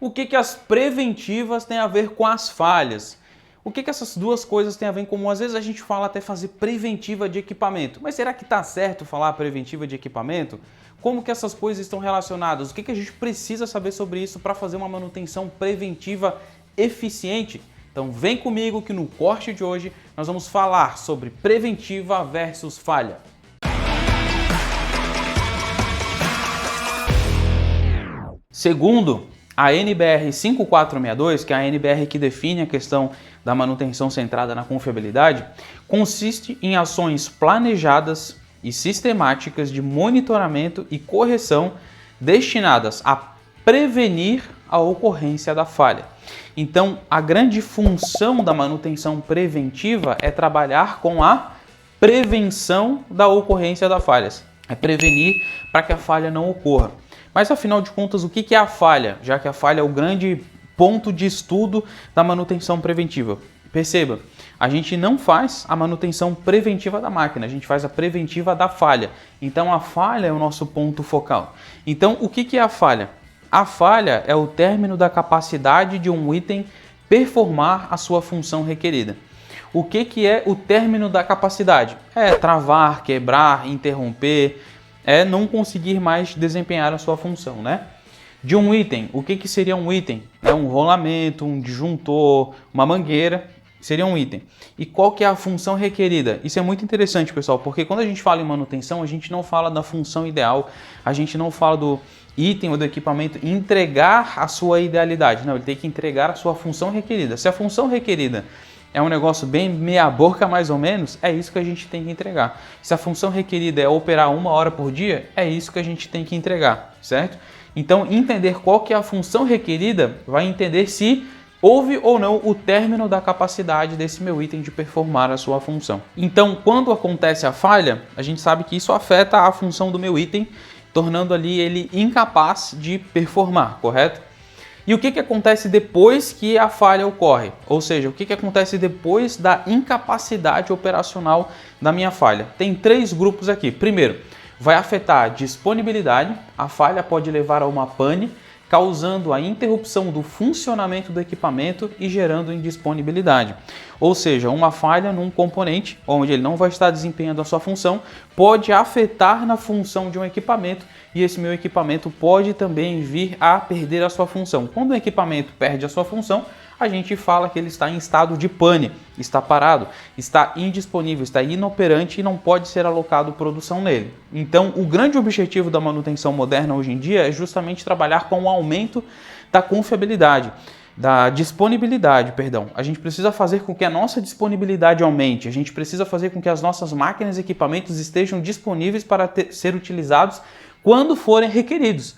o que as preventivas têm a ver com as falhas. O que essas duas coisas têm a ver em comum? Às vezes a gente fala até fazer preventiva de equipamento, mas será que está certo falar preventiva de equipamento? Como que essas coisas estão relacionadas? O que a gente precisa saber sobre isso para fazer uma manutenção preventiva eficiente? Então vem comigo que no corte de hoje nós vamos falar sobre preventiva versus falha. Segundo a NBR 5462, que é a NBR que define a questão da manutenção centrada na confiabilidade, consiste em ações planejadas e sistemáticas de monitoramento e correção destinadas a prevenir a ocorrência da falha. Então, a grande função da manutenção preventiva é trabalhar com a prevenção da ocorrência das falhas. É prevenir para que a falha não ocorra. Mas, afinal de contas, o que é a falha? Já que a falha é o grande ponto de estudo da manutenção preventiva. Perceba, a gente não faz a manutenção preventiva da máquina, a gente faz a preventiva da falha. Então, a falha é o nosso ponto focal. Então, o que é a falha? A falha é o término da capacidade de um item performar a sua função requerida. O que é o término da capacidade? É travar, quebrar, interromper, é não conseguir mais desempenhar a sua função, né? De um item, o que seria um item? É um rolamento, um disjuntor, uma mangueira, seria um item. E qual que é a função requerida? Isso é muito interessante, pessoal, porque quando a gente fala em manutenção, a gente não fala da função ideal, a gente não fala do item ou do equipamento entregar a sua idealidade. Não, ele tem que entregar a sua função requerida. Se a função requerida é um negócio bem meia boca mais ou menos, é isso que a gente tem que entregar. Se a função requerida é operar 1 hora por dia, é isso que a gente tem que entregar, certo? Então, entender qual que é a função requerida vai entender se houve ou não o término da capacidade desse meu item de performar a sua função. Então, quando acontece a falha, a gente sabe que isso afeta a função do meu item, tornando ali ele incapaz de performar, correto? E o que acontece depois que a falha ocorre? Ou seja, o que acontece depois da incapacidade operacional da minha falha? Tem 3 grupos aqui. Primeiro, vai afetar a disponibilidade. A falha pode levar a uma pane, causando a interrupção do funcionamento do equipamento e gerando indisponibilidade. Ou seja, uma falha num componente, onde ele não vai estar desempenhando a sua função, pode afetar na função de um equipamento e esse meu equipamento pode também vir a perder a sua função. Quando o equipamento perde a sua função, a gente fala que ele está em estado de pane, está parado, está indisponível, está inoperante e não pode ser alocado produção nele. Então, o grande objetivo da manutenção moderna hoje em dia é justamente trabalhar com o aumento da confiabilidade, da disponibilidade, perdão. A gente precisa fazer com que a nossa disponibilidade aumente, a gente precisa fazer com que as nossas máquinas e equipamentos estejam disponíveis para ser utilizados quando forem requeridos.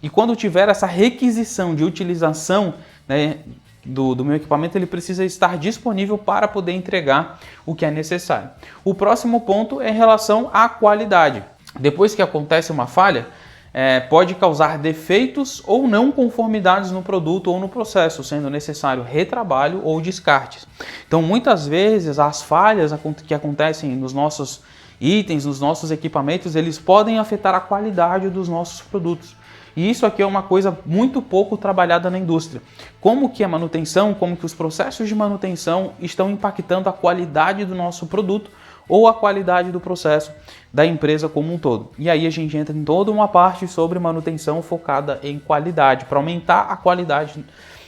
E quando tiver essa requisição de utilização, né, do meu equipamento, ele precisa estar disponível para poder entregar o que é necessário. O próximo ponto é em relação à qualidade. Depois que acontece uma falha, pode causar defeitos ou não conformidades no produto ou no processo, sendo necessário retrabalho ou descartes. Então, muitas vezes, as falhas que acontecem nos nossos itens, nos nossos equipamentos, eles podem afetar a qualidade dos nossos produtos. E isso aqui é uma coisa muito pouco trabalhada na indústria. Como que a manutenção, como que os processos de manutenção estão impactando a qualidade do nosso produto ou a qualidade do processo da empresa como um todo. E aí a gente entra em toda uma parte sobre manutenção focada em qualidade, para aumentar a qualidade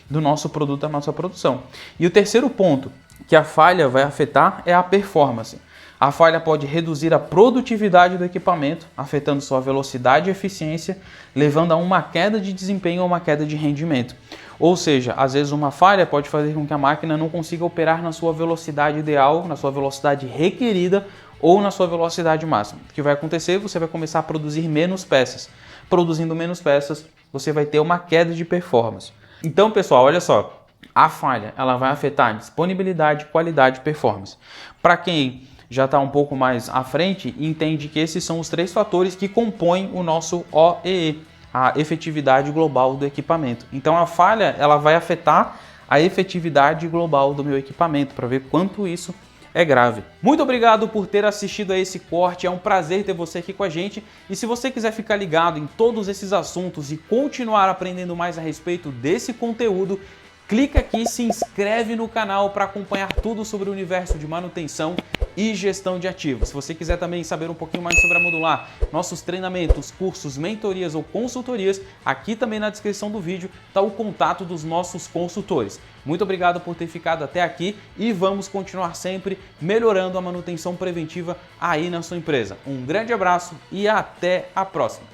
do nosso produto, da nossa produção. E o terceiro ponto que a falha vai afetar é a performance. A falha pode reduzir a produtividade do equipamento, afetando sua velocidade e eficiência, levando a uma queda de desempenho ou uma queda de rendimento. Ou seja, às vezes uma falha pode fazer com que a máquina não consiga operar na sua velocidade ideal, na sua velocidade requerida ou na sua velocidade máxima. O que vai acontecer? Você vai começar a produzir menos peças. Produzindo menos peças, você vai ter uma queda de performance. Então, pessoal, olha só. A falha ela vai afetar disponibilidade, qualidade e performance. Para quem já está um pouco mais à frente, entende que esses são os 3 fatores que compõem o nosso OEE, a efetividade global do equipamento. Então a falha ela vai afetar a efetividade global do meu equipamento, para ver quanto isso é grave. Muito obrigado por ter assistido a esse corte, é um prazer ter você aqui com a gente. E se você quiser ficar ligado em todos esses assuntos e continuar aprendendo mais a respeito desse conteúdo, clica aqui e se inscreve no canal para acompanhar tudo sobre o universo de manutenção e gestão de ativos. Se você quiser também saber um pouquinho mais sobre a Modular, nossos treinamentos, cursos, mentorias ou consultorias, aqui também na descrição do vídeo está o contato dos nossos consultores. Muito obrigado por ter ficado até aqui e vamos continuar sempre melhorando a manutenção preventiva aí na sua empresa. Um grande abraço e até a próxima!